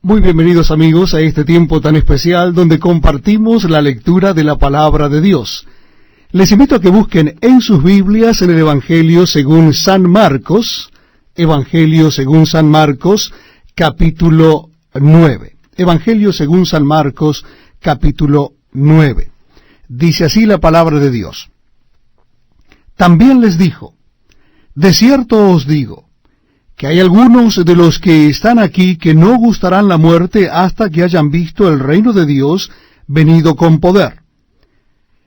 Muy bienvenidos amigos a este tiempo tan especial donde compartimos la lectura de la Palabra de Dios. Les invito a que busquen en sus Biblias en el Evangelio según San Marcos, capítulo 9. Evangelio según San Marcos, capítulo 9. Dice así la Palabra de Dios. También les dijo, de cierto os digo, que hay algunos de los que están aquí que no gustarán la muerte hasta que hayan visto el reino de Dios venido con poder.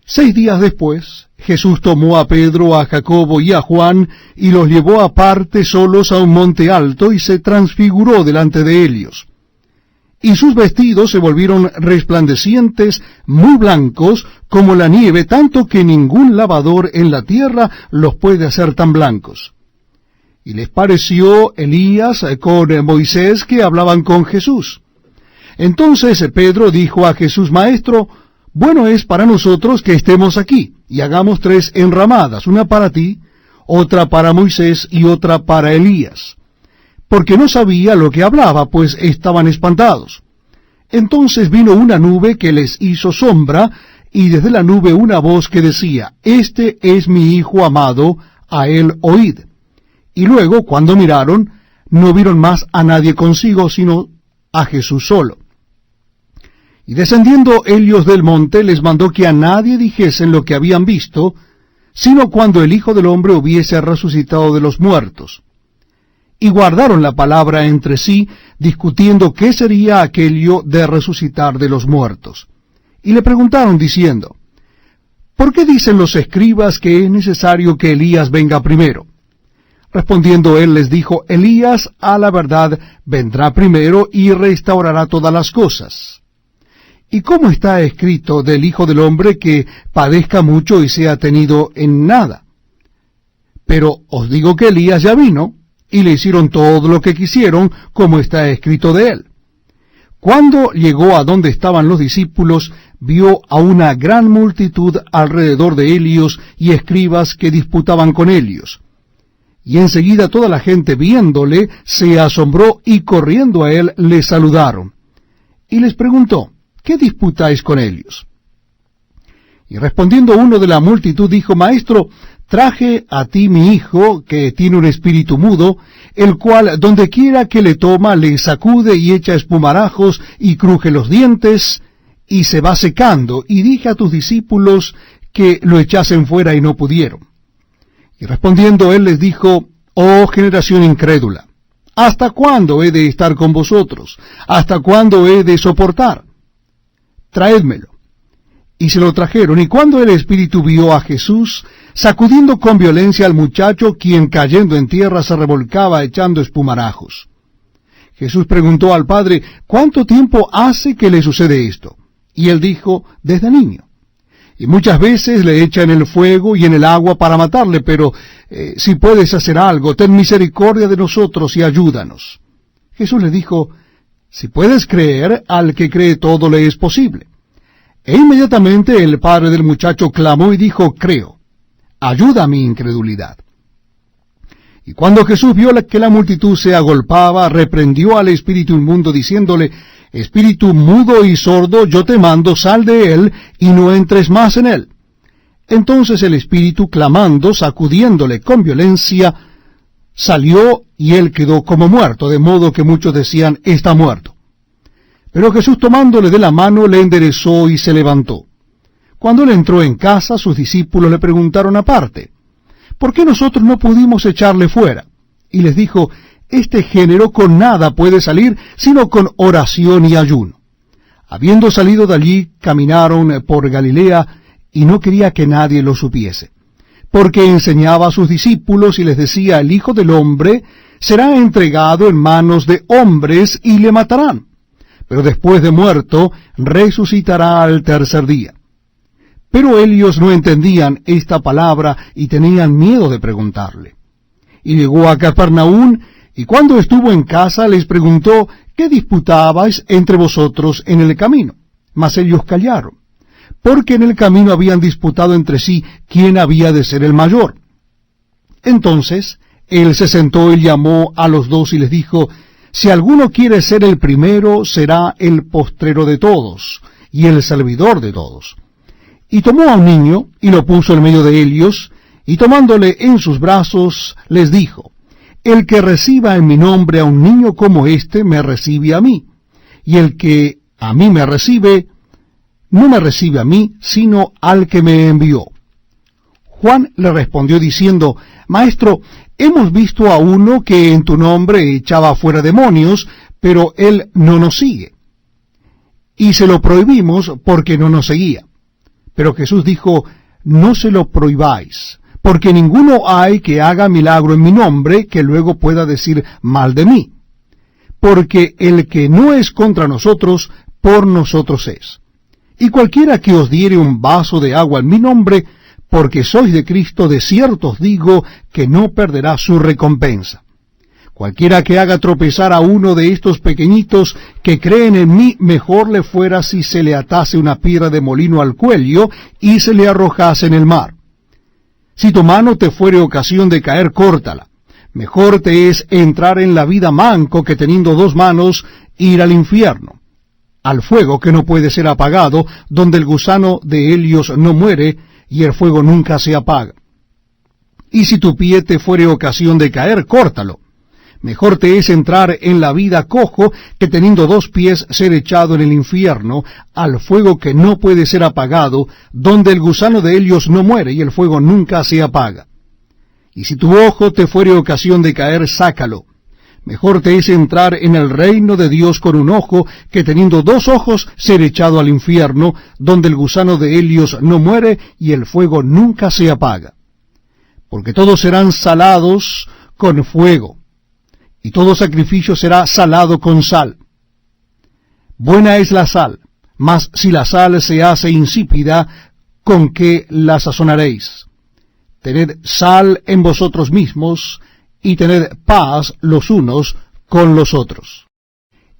6 días después, Jesús tomó a Pedro, a Jacobo y a Juan, y los llevó aparte solos a un monte alto, y se transfiguró delante de ellos. Y sus vestidos se volvieron resplandecientes, muy blancos, como la nieve, tanto que ningún lavador en la tierra los puede hacer tan blancos. Y les pareció Elías con Moisés que hablaban con Jesús. Entonces Pedro dijo a Jesús, Maestro, bueno es para nosotros que estemos aquí, y hagamos 3 enramadas, una para ti, otra para Moisés y otra para Elías. Porque no sabía lo que hablaba, pues estaban espantados. Entonces vino una nube que les hizo sombra, y desde la nube una voz que decía, Este es mi Hijo amado, a él oíd. Y luego, cuando miraron, no vieron más a nadie consigo, sino a Jesús solo. Y descendiendo ellos del monte, les mandó que a nadie dijesen lo que habían visto, sino cuando el Hijo del Hombre hubiese resucitado de los muertos. Y guardaron la palabra entre sí, discutiendo qué sería aquello de resucitar de los muertos. Y le preguntaron diciendo, ¿por qué dicen los escribas que es necesario que Elías venga primero? Respondiendo él les dijo, Elías a la verdad vendrá primero y restaurará todas las cosas. ¿Y cómo está escrito del Hijo del Hombre que padezca mucho y sea tenido en nada? Pero os digo que Elías ya vino, y le hicieron todo lo que quisieron, como está escrito de él. Cuando llegó a donde estaban los discípulos, vio a una gran multitud alrededor de ellos y escribas que disputaban con ellos. Y enseguida toda la gente viéndole se asombró y corriendo a él le saludaron. Y les preguntó, ¿qué disputáis con ellos? Y respondiendo uno de la multitud dijo, Maestro, traje a ti mi hijo, que tiene un espíritu mudo, el cual donde quiera que le toma le sacude y echa espumarajos y cruje los dientes, y se va secando, y dije a tus discípulos que lo echasen fuera y no pudieron. Y respondiendo él les dijo, oh generación incrédula, ¿hasta cuándo he de estar con vosotros? ¿Hasta cuándo he de soportar? Traédmelo. Y se lo trajeron, y cuando el espíritu vio a Jesús, sacudiendo con violencia al muchacho, quien cayendo en tierra se revolcaba echando espumarajos. Jesús preguntó al padre, ¿cuánto tiempo hace que le sucede esto? Y él dijo, desde niño. Y muchas veces le echan en el fuego y en el agua para matarle, pero si puedes hacer algo, ten misericordia de nosotros y ayúdanos. Jesús le dijo, si puedes creer, al que cree todo le es posible. E inmediatamente el padre del muchacho clamó y dijo, creo, ayuda a mi incredulidad. Y cuando Jesús vio que la multitud se agolpaba, reprendió al espíritu inmundo, diciéndole, Espíritu mudo y sordo, yo te mando, sal de él, y no entres más en él. Entonces el espíritu, clamando, sacudiéndole con violencia, salió, y él quedó como muerto, de modo que muchos decían, está muerto. Pero Jesús tomándole de la mano, le enderezó y se levantó. Cuando él entró en casa, sus discípulos le preguntaron aparte, ¿por qué nosotros no pudimos echarle fuera? Y les dijo, este género con nada puede salir, sino con oración y ayuno. Habiendo salido de allí, caminaron por Galilea, y no quería que nadie lo supiese. Porque enseñaba a sus discípulos y les decía, el Hijo del Hombre será entregado en manos de hombres y le matarán. Pero después de muerto, resucitará al tercer día. Pero ellos no entendían esta palabra y tenían miedo de preguntarle. Y llegó a Capernaum, y cuando estuvo en casa les preguntó, ¿qué disputabais entre vosotros en el camino? Mas ellos callaron, porque en el camino habían disputado entre sí quién había de ser el mayor. Entonces él se sentó y llamó a los 2 y les dijo, Si alguno quiere ser el primero, será el postrero de todos, y el servidor de todos. Y tomó a un niño, y lo puso en medio de ellos, y tomándole en sus brazos, les dijo, el que reciba en mi nombre a un niño como este, me recibe a mí, y el que a mí me recibe, no me recibe a mí, sino al que me envió. Juan le respondió diciendo, Maestro, hemos visto a uno que en tu nombre echaba fuera demonios, pero él no nos sigue. Y se lo prohibimos porque no nos seguía. Pero Jesús dijo, no se lo prohibáis, porque ninguno hay que haga milagro en mi nombre que luego pueda decir mal de mí. Porque el que no es contra nosotros, por nosotros es. Y cualquiera que os diere un vaso de agua en mi nombre, porque sois de Cristo, de cierto os digo que no perderá su recompensa. Cualquiera que haga tropezar a uno de estos pequeñitos que creen en mí, mejor le fuera si se le atase una piedra de molino al cuello y se le arrojase en el mar. Si tu mano te fuere ocasión de caer, córtala. Mejor te es entrar en la vida manco que teniendo dos manos ir al infierno, al fuego que no puede ser apagado, donde el gusano de ellos no muere, y el fuego nunca se apaga. Y si tu pie te fuere ocasión de caer, córtalo. Mejor te es entrar en la vida cojo, que teniendo dos pies ser echado en el infierno, al fuego que no puede ser apagado, donde el gusano de ellos no muere, y el fuego nunca se apaga. Y si tu ojo te fuere ocasión de caer, sácalo. Mejor te es entrar en el reino de Dios con un ojo, que teniendo dos ojos ser echado al infierno, donde el gusano de ellos no muere y el fuego nunca se apaga. Porque todos serán salados con fuego, y todo sacrificio será salado con sal. Buena es la sal, mas si la sal se hace insípida, ¿con qué la sazonaréis? Tened sal en vosotros mismos, y tened paz los unos con los otros.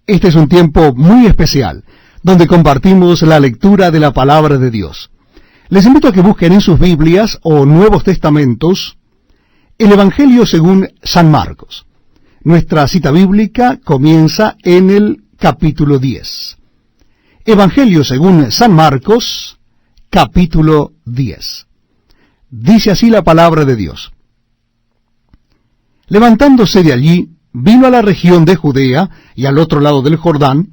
Este es un tiempo muy especial, donde compartimos la lectura de la palabra de Dios. Les invito a que busquen en sus Biblias o Nuevos Testamentos el Evangelio según San Marcos. Nuestra cita bíblica comienza en el capítulo 10. Evangelio según San Marcos, capítulo 10. Dice así la palabra de Dios. Levantándose de allí, vino a la región de Judea y al otro lado del Jordán,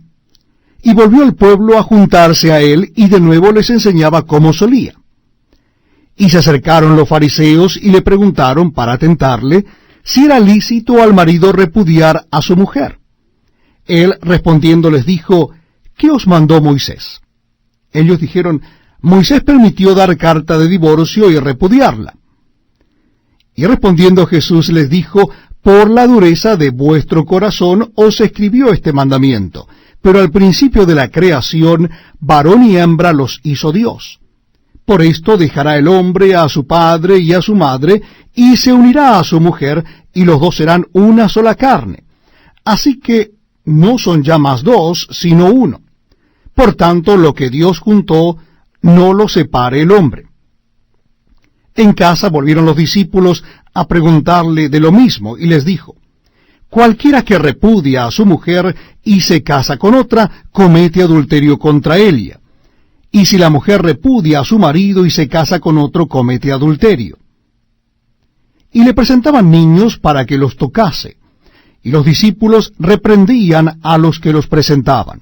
y volvió el pueblo a juntarse a él, y de nuevo les enseñaba como solía. Y se acercaron los fariseos y le preguntaron para tentarle si era lícito al marido repudiar a su mujer. Él respondiendo les dijo, ¿qué os mandó Moisés? Ellos dijeron, Moisés permitió dar carta de divorcio y repudiarla. Y respondiendo Jesús les dijo, por la dureza de vuestro corazón os escribió este mandamiento, pero al principio de la creación, varón y hembra los hizo Dios. Por esto dejará el hombre a su padre y a su madre, y se unirá a su mujer, y los dos serán una sola carne. Así que no son ya más dos, sino uno. Por tanto, lo que Dios juntó, no lo separe el hombre. En casa volvieron los discípulos a preguntarle de lo mismo, y les dijo, cualquiera que repudia a su mujer y se casa con otra, comete adulterio contra ella. Y si la mujer repudia a su marido y se casa con otro, comete adulterio. Y le presentaban niños para que los tocase, y los discípulos reprendían a los que los presentaban.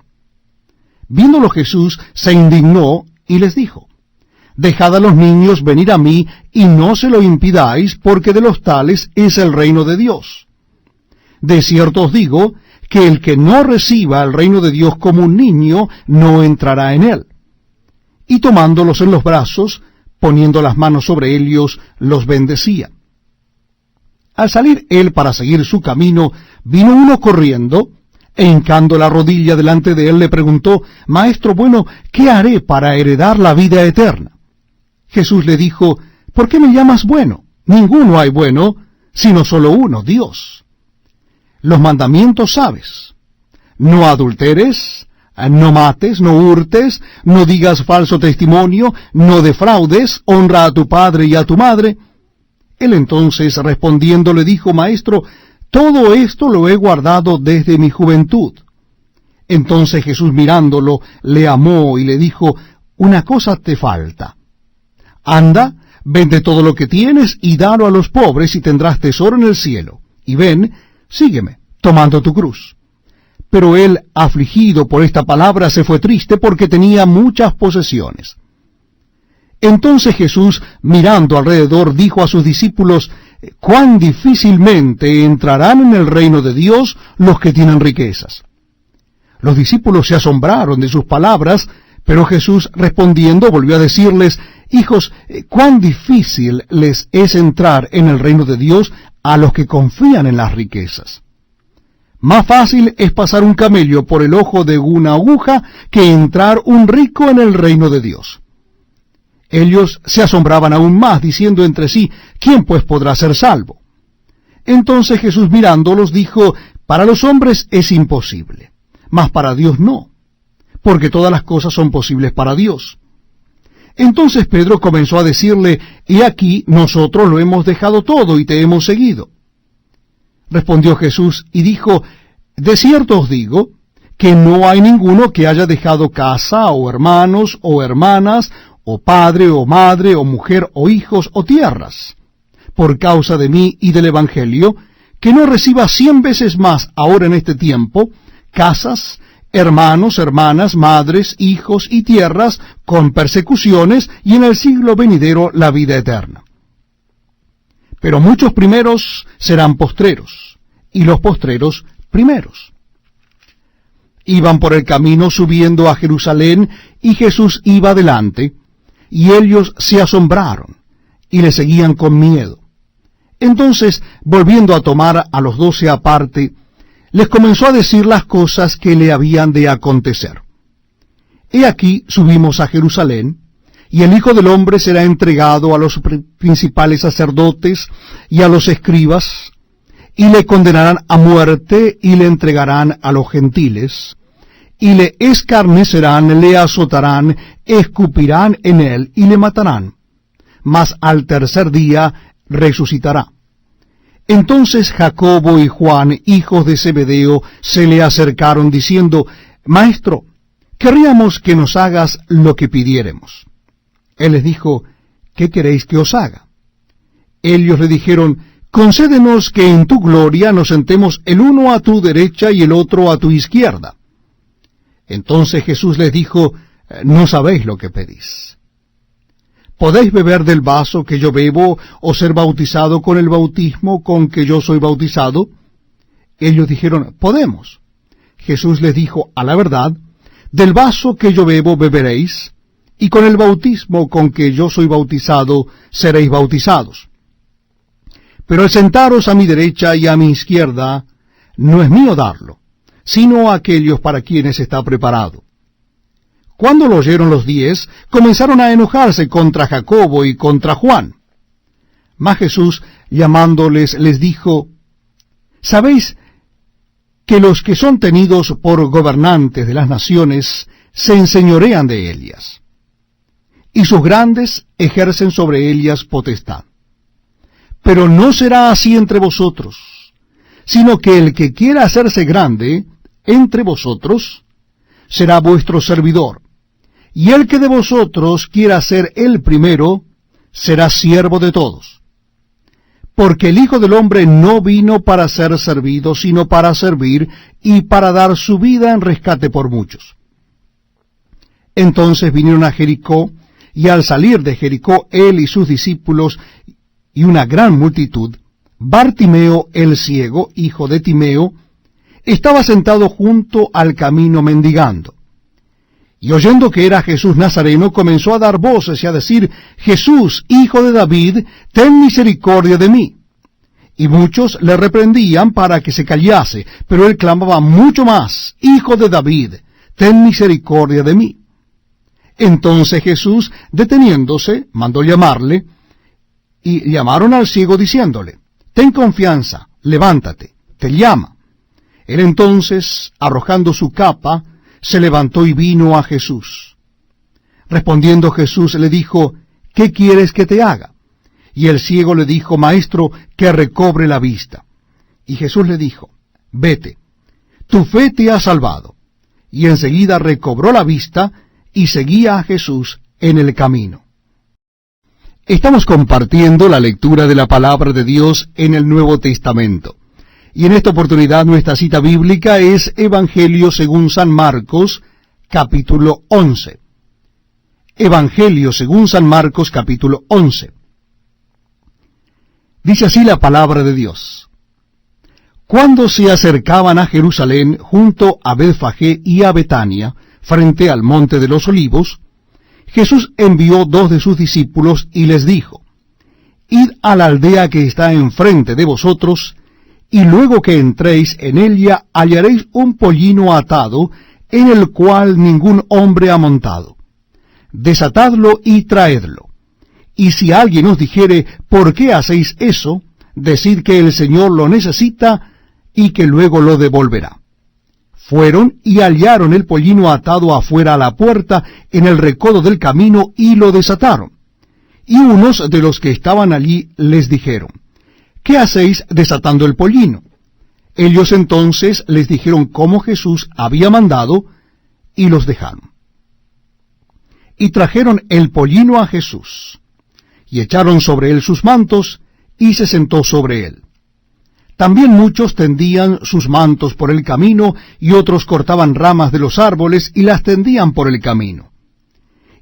Viéndolo Jesús, se indignó y les dijo, dejad a los niños venir a mí, y no se lo impidáis, porque de los tales es el reino de Dios. De cierto os digo, que el que no reciba el reino de Dios como un niño, no entrará en él. Y tomándolos en los brazos, poniendo las manos sobre ellos, los bendecía. Al salir él para seguir su camino, vino uno corriendo, e hincando la rodilla delante de él, le preguntó, Maestro bueno, ¿qué haré para heredar la vida eterna? Jesús le dijo, ¿por qué me llamas bueno? Ninguno hay bueno, sino solo uno, Dios. Los mandamientos sabes. No adulteres, no mates, no hurtes, no digas falso testimonio, no defraudes, honra a tu padre y a tu madre. Él entonces respondiendo le dijo, Maestro, todo esto lo he guardado desde mi juventud. Entonces Jesús, mirándolo, le amó y le dijo, una cosa te falta. Anda, vende todo lo que tienes y dalo a los pobres y tendrás tesoro en el cielo. Y ven, sígueme, tomando tu cruz. Pero él, afligido por esta palabra, se fue triste porque tenía muchas posesiones. Entonces Jesús, mirando alrededor, dijo a sus discípulos, cuán difícilmente entrarán en el reino de Dios los que tienen riquezas. Los discípulos se asombraron de sus palabras, pero Jesús respondiendo volvió a decirles, hijos, cuán difícil les es entrar en el reino de Dios a los que confían en las riquezas. Más fácil es pasar un camello por el ojo de una aguja que entrar un rico en el reino de Dios. Ellos se asombraban aún más, diciendo entre sí, ¿quién pues podrá ser salvo? Entonces Jesús mirándolos dijo, para los hombres es imposible, mas para Dios no, porque todas las cosas son posibles para Dios. Entonces Pedro comenzó a decirle, he aquí, nosotros lo hemos dejado todo y te hemos seguido. Respondió Jesús y dijo, de cierto os digo, que no hay ninguno que haya dejado casa, o hermanos, o hermanas, o padre, o madre, o mujer, o hijos, o tierras, por causa de mí y del Evangelio, que no reciba 100 veces más ahora en este tiempo, casas, hermanos, hermanas, madres, hijos y tierras, con persecuciones, y en el siglo venidero la vida eterna. Pero muchos primeros serán postreros, y los postreros primeros. Iban por el camino subiendo a Jerusalén, y Jesús iba adelante, y ellos se asombraron, y le seguían con miedo. Entonces, volviendo a tomar a los 12 aparte, les comenzó a decir las cosas que le habían de acontecer. He aquí subimos a Jerusalén, y el Hijo del Hombre será entregado a los principales sacerdotes y a los escribas, y le condenarán a muerte, y le entregarán a los gentiles, y le escarnecerán, le azotarán, escupirán en él, y le matarán. Mas al tercer día resucitará. Entonces Jacobo y Juan, hijos de Zebedeo, se le acercaron diciendo, Maestro, querríamos que nos hagas lo que pidiéremos. Él les dijo, ¿qué queréis que os haga? Ellos le dijeron, concédenos que en tu gloria nos sentemos el uno a tu derecha y el otro a tu izquierda. Entonces Jesús les dijo, no sabéis lo que pedís. ¿Podéis beber del vaso que yo bebo, o ser bautizado con el bautismo con que yo soy bautizado? Ellos dijeron, podemos. Jesús les dijo, a la verdad, del vaso que yo bebo beberéis, y con el bautismo con que yo soy bautizado seréis bautizados. Pero el sentaros a mi derecha y a mi izquierda no es mío darlo, sino a aquellos para quienes está preparado. Cuando lo oyeron los 10, comenzaron a enojarse contra Jacobo y contra Juan. Mas Jesús, llamándoles, les dijo, ¿sabéis que los que son tenidos por gobernantes de las naciones se enseñorean de ellas, y sus grandes ejercen sobre ellas potestad? Pero no será así entre vosotros, sino que el que quiera hacerse grande entre vosotros será vuestro servidor, y el que de vosotros quiera ser el primero será siervo de todos. Porque el Hijo del Hombre no vino para ser servido, sino para servir y para dar su vida en rescate por muchos. Entonces vinieron a Jericó, y al salir de Jericó él y sus discípulos y una gran multitud, Bartimeo el ciego, hijo de Timeo, estaba sentado junto al camino mendigando. Y oyendo que era Jesús Nazareno, comenzó a dar voces y a decir, Jesús, hijo de David, ten misericordia de mí. Y muchos le reprendían para que se callase, pero él clamaba mucho más, Hijo de David, ten misericordia de mí. Entonces Jesús, deteniéndose, mandó llamarle, y llamaron al ciego diciéndole, ten confianza, levántate, te llama. Él entonces, arrojando su capa, se levantó y vino a Jesús. Respondiendo Jesús le dijo, ¿qué quieres que te haga? Y el ciego le dijo, Maestro, que recobre la vista. Y Jesús le dijo, vete, tu fe te ha salvado. Y enseguida recobró la vista y seguía a Jesús en el camino. Estamos compartiendo la lectura de la palabra de Dios en el Nuevo Testamento. Y en esta oportunidad nuestra cita bíblica es Evangelio según San Marcos, capítulo 11. Evangelio según San Marcos, capítulo 11. Dice así la palabra de Dios. Cuando se acercaban a Jerusalén, junto a Betfagé y a Betania, frente al monte de los Olivos, Jesús envió 2 de sus discípulos y les dijo, id a la aldea que está enfrente de vosotros, y luego que entréis en ella hallaréis un pollino atado, en el cual ningún hombre ha montado. Desatadlo y traedlo. Y si alguien os dijere, ¿por qué hacéis eso?, decid que el Señor lo necesita y que luego lo devolverá. Fueron y hallaron el pollino atado afuera a la puerta, en el recodo del camino, y lo desataron. Y unos de los que estaban allí les dijeron, ¿qué hacéis desatando el pollino? Ellos entonces les dijeron cómo Jesús había mandado, y los dejaron. Y trajeron el pollino a Jesús, y echaron sobre él sus mantos, y se sentó sobre él. También muchos tendían sus mantos por el camino, y otros cortaban ramas de los árboles, y las tendían por el camino.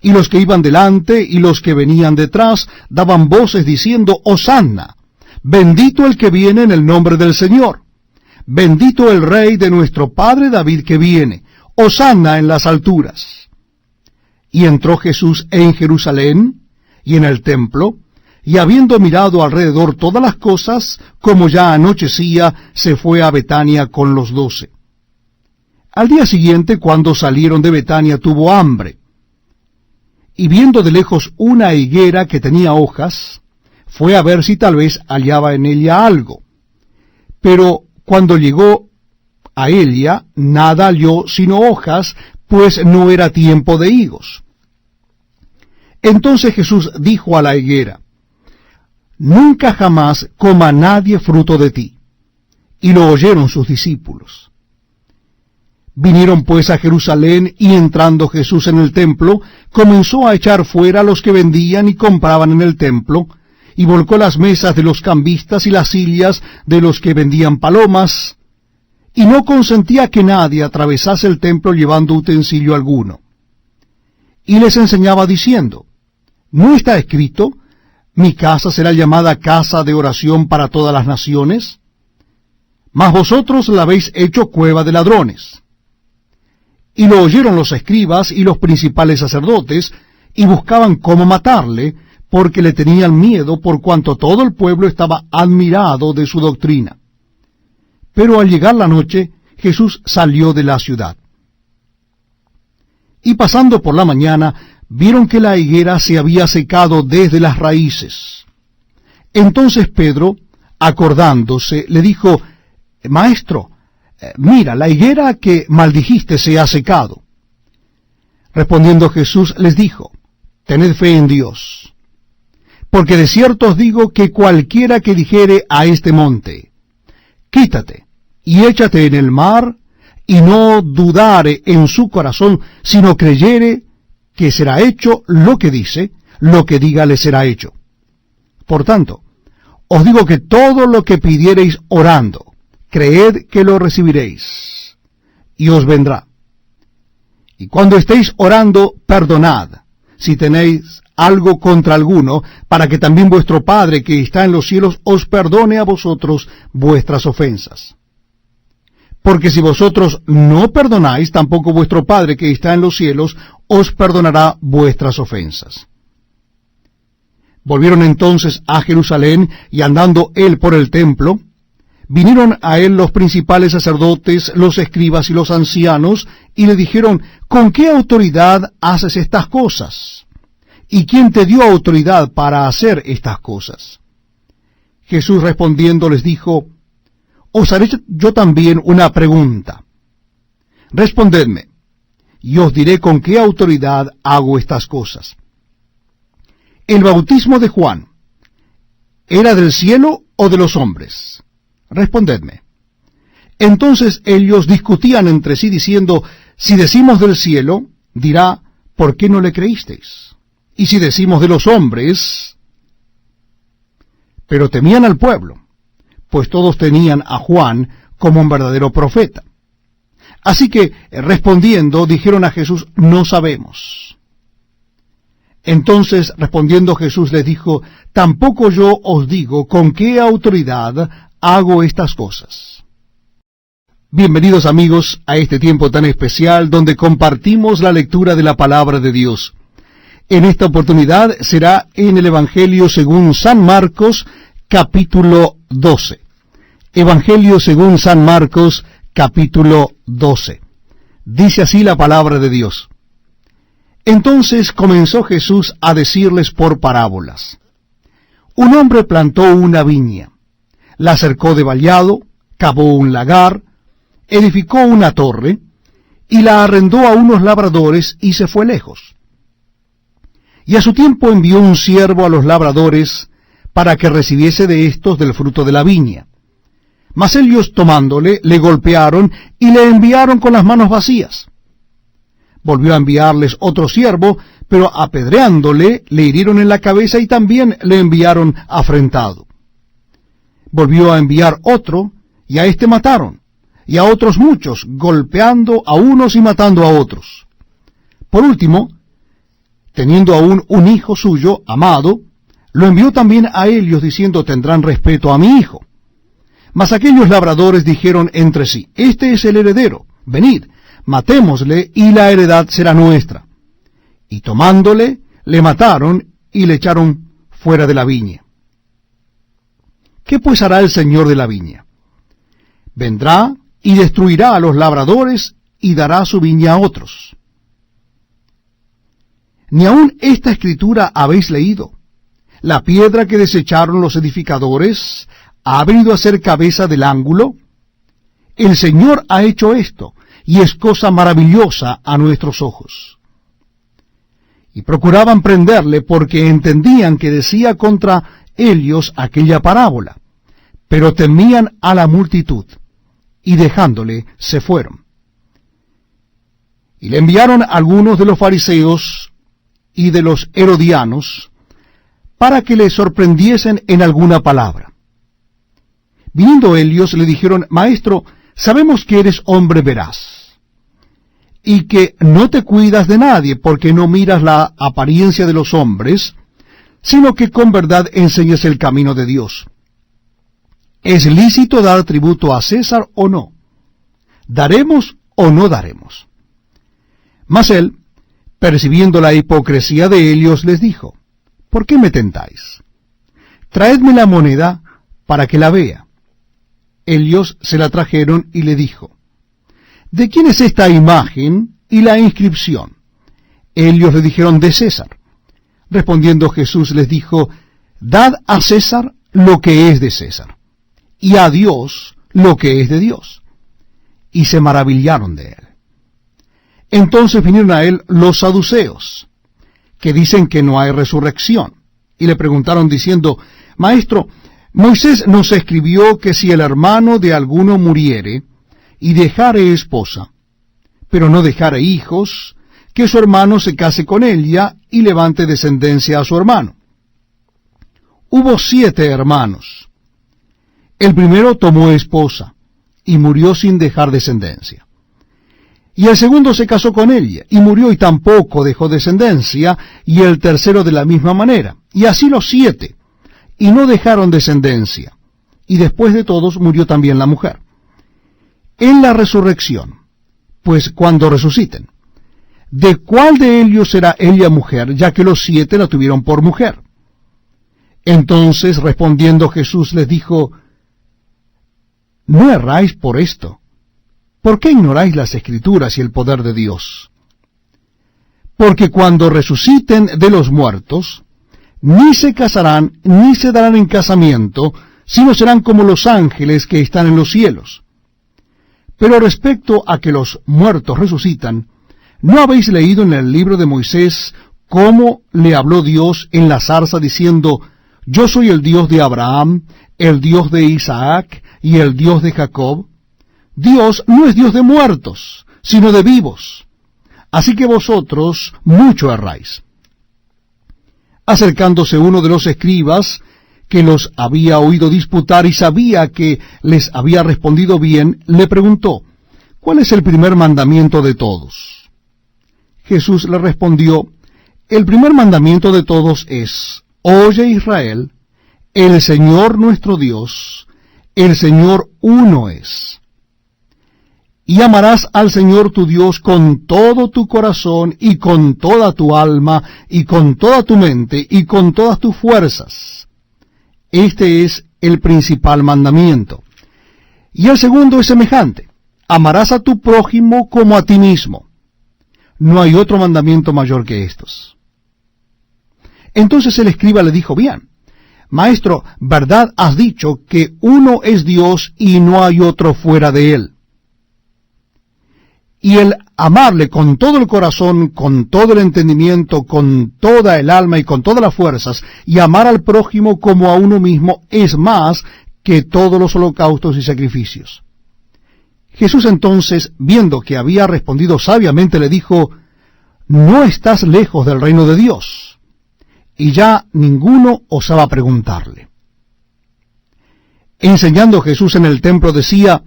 Y los que iban delante y los que venían detrás daban voces diciendo, Hosanna, bendito el que viene en el nombre del Señor, bendito el Rey de nuestro Padre David que viene, Hosanna en las alturas. Y entró Jesús en Jerusalén, y en el templo, y habiendo mirado alrededor todas las cosas, como ya anochecía, se fue a Betania con los 12. Al día siguiente, cuando salieron de Betania, tuvo hambre. Y viendo de lejos una higuera que tenía hojas, fue a ver si tal vez hallaba en ella algo. Pero cuando llegó a ella, nada halló sino hojas, pues no era tiempo de higos. Entonces Jesús dijo a la higuera, nunca jamás coma nadie fruto de ti. Y lo oyeron sus discípulos. Vinieron pues a Jerusalén, y entrando Jesús en el templo, comenzó a echar fuera a los que vendían y compraban en el templo, y volcó las mesas de los cambistas y las sillas de los que vendían palomas, y no consentía que nadie atravesase el templo llevando utensilio alguno. Y les enseñaba diciendo, ¿no está escrito, mi casa será llamada casa de oración para todas las naciones? Mas vosotros la habéis hecho cueva de ladrones. Y lo oyeron los escribas y los principales sacerdotes, y buscaban cómo matarle, porque le tenían miedo, por cuanto todo el pueblo estaba admirado de su doctrina. Pero al llegar la noche, Jesús salió de la ciudad. Y pasando por la mañana, vieron que la higuera se había secado desde las raíces. Entonces Pedro, acordándose, le dijo, Maestro, mira, la higuera que maldijiste se ha secado. Respondiendo Jesús les dijo, tened fe en Dios. Porque de cierto os digo que cualquiera que dijere a este monte, quítate y échate en el mar, y no dudare en su corazón, sino creyere que será hecho lo que dice, lo que diga le será hecho. Por tanto, os digo que todo lo que pidiereis orando, creed que lo recibiréis, y os vendrá. Y cuando estéis orando, perdonad, si tenéis algo contra alguno, para que también vuestro Padre que está en los cielos os perdone a vosotros vuestras ofensas. Porque si vosotros no perdonáis, tampoco vuestro Padre que está en los cielos os perdonará vuestras ofensas. Volvieron entonces a Jerusalén, y andando él por el templo, vinieron a él los principales sacerdotes, los escribas y los ancianos, y le dijeron, ¿con qué autoridad haces estas cosas? ¿Y quién te dio autoridad para hacer estas cosas? Jesús respondiendo les dijo, os haré yo también una pregunta. Respondedme, y os diré con qué autoridad hago estas cosas. ¿El bautismo de Juan era del cielo o de los hombres? Respondedme. Entonces ellos discutían entre sí diciendo, si decimos del cielo, dirá, ¿por qué no le creísteis? Y si decimos de los hombres... Pero temían al pueblo, pues todos tenían a Juan como un verdadero profeta. Así que, respondiendo, dijeron a Jesús, no sabemos. Entonces, respondiendo Jesús les dijo, tampoco yo os digo con qué autoridad hago estas cosas. Bienvenidos amigos a este tiempo tan especial donde compartimos la lectura de la palabra de Dios. En esta oportunidad será en el Evangelio según San Marcos, capítulo 12. Evangelio según San Marcos, capítulo 12. Dice así la palabra de Dios. Entonces comenzó Jesús a decirles por parábolas. Un hombre plantó una viña, la cercó de vallado, cavó un lagar, edificó una torre, y la arrendó a unos labradores y se fue lejos. Y a su tiempo envió un siervo a los labradores para que recibiese de éstos del fruto de la viña. Mas ellos tomándole, le golpearon y le enviaron con las manos vacías. Volvió a enviarles otro siervo, pero apedreándole, le hirieron en la cabeza y también le enviaron afrentado. Volvió a enviar otro, y a éste mataron, y a otros muchos, golpeando a unos y matando a otros. Por último, teniendo aún un hijo suyo, amado, lo envió también a ellos, diciendo, tendrán respeto a mi hijo. Mas aquellos labradores dijeron entre sí, este es el heredero, venid, matémosle, y la heredad será nuestra. Y tomándole, le mataron, y le echaron fuera de la viña. ¿Qué pues hará el señor de la viña? Vendrá y destruirá a los labradores, y dará su viña a otros. ¿Ni aun esta escritura habéis leído? La piedra que desecharon los edificadores ha venido a ser cabeza del ángulo. El Señor ha hecho esto, y es cosa maravillosa a nuestros ojos. Y procuraban prenderle porque entendían que decía contra ellos aquella parábola, pero temían a la multitud, y dejándole se fueron. Y le enviaron algunos de los fariseos y de los herodianos, para que le sorprendiesen en alguna palabra. Viniendo ellos le dijeron, Maestro, sabemos que eres hombre veraz, y que no te cuidas de nadie, porque no miras la apariencia de los hombres, sino que con verdad enseñas el camino de Dios. ¿Es lícito dar tributo a César o no? ¿Daremos o no daremos? Mas él, percibiendo la hipocresía de ellos, les dijo, ¿por qué me tentáis? Traedme la moneda para que la vea. Ellos se la trajeron y le dijo, ¿de quién es esta imagen y la inscripción? Ellos le dijeron, de César. Respondiendo Jesús les dijo, dad a César lo que es de César, y a Dios lo que es de Dios. Y se maravillaron de él. Entonces vinieron a él los saduceos, que dicen que no hay resurrección, y le preguntaron diciendo, Maestro, Moisés nos escribió que si el hermano de alguno muriere, y dejare esposa, pero no dejare hijos, que su hermano se case con ella, y levante descendencia a su hermano. Hubo 7 hermanos. El primero tomó esposa, y murió sin dejar descendencia. Y el segundo se casó con ella, y murió y tampoco dejó descendencia, y el tercero de la misma manera, y así los 7, y no dejaron descendencia, y después de todos murió también la mujer. En la resurrección, pues cuando resuciten, ¿de cuál de ellos será ella mujer, ya que los 7 la tuvieron por mujer? Entonces respondiendo Jesús les dijo, no erráis por esto. ¿Por qué ignoráis las Escrituras y el poder de Dios? Porque cuando resuciten de los muertos, ni se casarán, ni se darán en casamiento, sino serán como los ángeles que están en los cielos. Pero respecto a que los muertos resucitan, ¿no habéis leído en el libro de Moisés cómo le habló Dios en la zarza diciendo, yo soy el Dios de Abraham, el Dios de Isaac y el Dios de Jacob? Dios no es Dios de muertos, sino de vivos. Así que vosotros mucho erráis. Acercándose uno de los escribas, que los había oído disputar y sabía que les había respondido bien, le preguntó, ¿cuál es el primer mandamiento de todos? Jesús le respondió, el primer mandamiento de todos es, oye Israel, el Señor nuestro Dios, el Señor uno es. Y amarás al Señor tu Dios con todo tu corazón y con toda tu alma y con toda tu mente y con todas tus fuerzas. Este es el principal mandamiento. Y el segundo es semejante. Amarás a tu prójimo como a ti mismo. No hay otro mandamiento mayor que estos. Entonces el escriba le dijo, bien, Maestro, verdad has dicho que uno es Dios y no hay otro fuera de él. Y el amarle con todo el corazón, con todo el entendimiento, con toda el alma y con todas las fuerzas, y amar al prójimo como a uno mismo, es más que todos los holocaustos y sacrificios. Jesús entonces, viendo que había respondido sabiamente, le dijo, no estás lejos del reino de Dios. Y ya ninguno osaba preguntarle. Enseñando Jesús en el templo decía,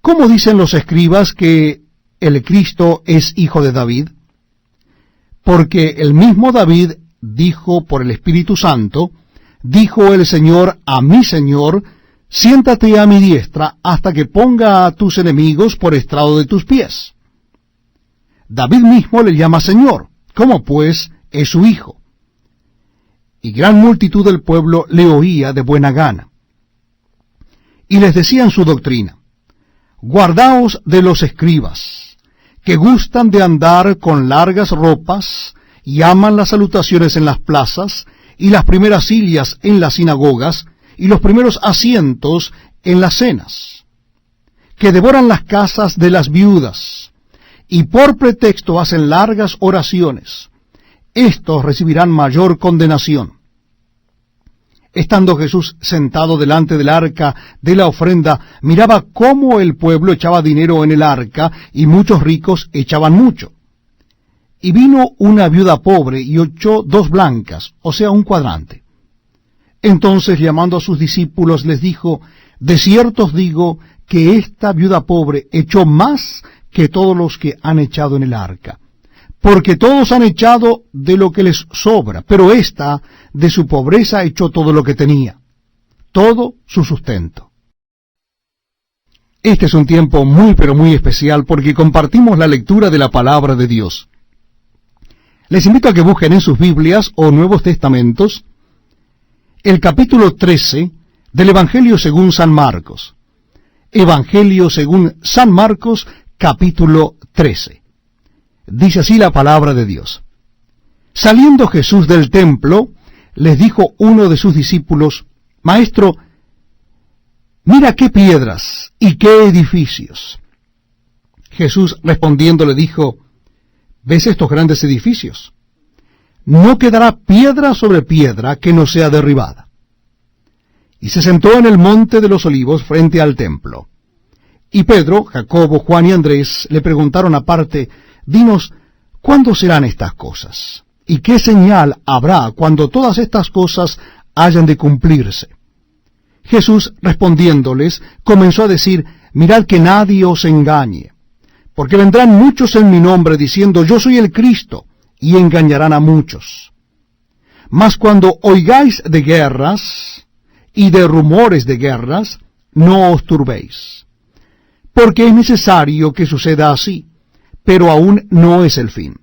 ¿cómo dicen los escribas que el Cristo es hijo de David? Porque el mismo David dijo por el Espíritu Santo, dijo el Señor a mi Señor, siéntate a mi diestra hasta que ponga a tus enemigos por estrado de tus pies. David mismo le llama Señor, ¿cómo pues es su hijo? Y gran multitud del pueblo le oía de buena gana. Y les decían su doctrina, guardaos de los escribas, que gustan de andar con largas ropas, y aman las salutaciones en las plazas, y las primeras sillas en las sinagogas, y los primeros asientos en las cenas, que devoran las casas de las viudas, y por pretexto hacen largas oraciones. Estos recibirán mayor condenación. Estando Jesús sentado delante del arca de la ofrenda, miraba cómo el pueblo echaba dinero en el arca, y muchos ricos echaban mucho. Y vino una viuda pobre y echó 2 blancas, o sea, un cuadrante. Entonces, llamando a sus discípulos, les dijo, de cierto os digo que esta viuda pobre echó más que todos los que han echado en el arca. Porque todos han echado de lo que les sobra, pero ésta de su pobreza echó todo lo que tenía, todo su sustento. Este es un tiempo muy pero muy especial porque compartimos la lectura de la palabra de Dios. Les invito a que busquen en sus Biblias o Nuevos Testamentos el capítulo 13 del Evangelio según San Marcos. Evangelio según San Marcos, capítulo 13. Dice así la palabra de Dios. Saliendo Jesús del templo, les dijo uno de sus discípulos, Maestro, mira qué piedras y qué edificios. Jesús respondiendo le dijo, ¿ves estos grandes edificios? No quedará piedra sobre piedra que no sea derribada. Y se sentó en el monte de los olivos frente al templo. Y Pedro, Jacobo, Juan y Andrés le preguntaron aparte, dinos, ¿cuándo serán estas cosas? ¿Y qué señal habrá cuando todas estas cosas hayan de cumplirse? Jesús, respondiéndoles, comenzó a decir, mirad que nadie os engañe, porque vendrán muchos en mi nombre diciendo, yo soy el Cristo, y engañarán a muchos. Mas cuando oigáis de guerras y de rumores de guerras, no os turbéis, porque es necesario que suceda así, pero aún no es el fin.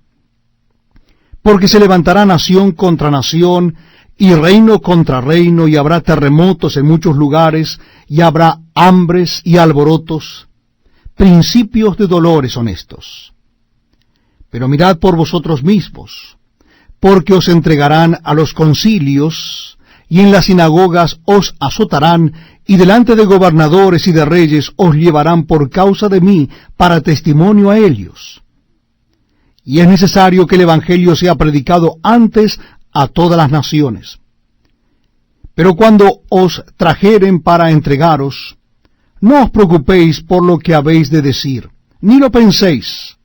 Porque se levantará nación contra nación, y reino contra reino, y habrá terremotos en muchos lugares, y habrá hambres y alborotos, principios de dolores son estos. Pero mirad por vosotros mismos, porque os entregarán a los concilios, y en las sinagogas os azotarán, y delante de gobernadores y de reyes os llevarán por causa de mí para testimonio a ellos. Y es necesario que el Evangelio sea predicado antes a todas las naciones. Pero cuando os trajeren para entregaros, No os preocupéis por lo que habéis de decir, ni lo penséis,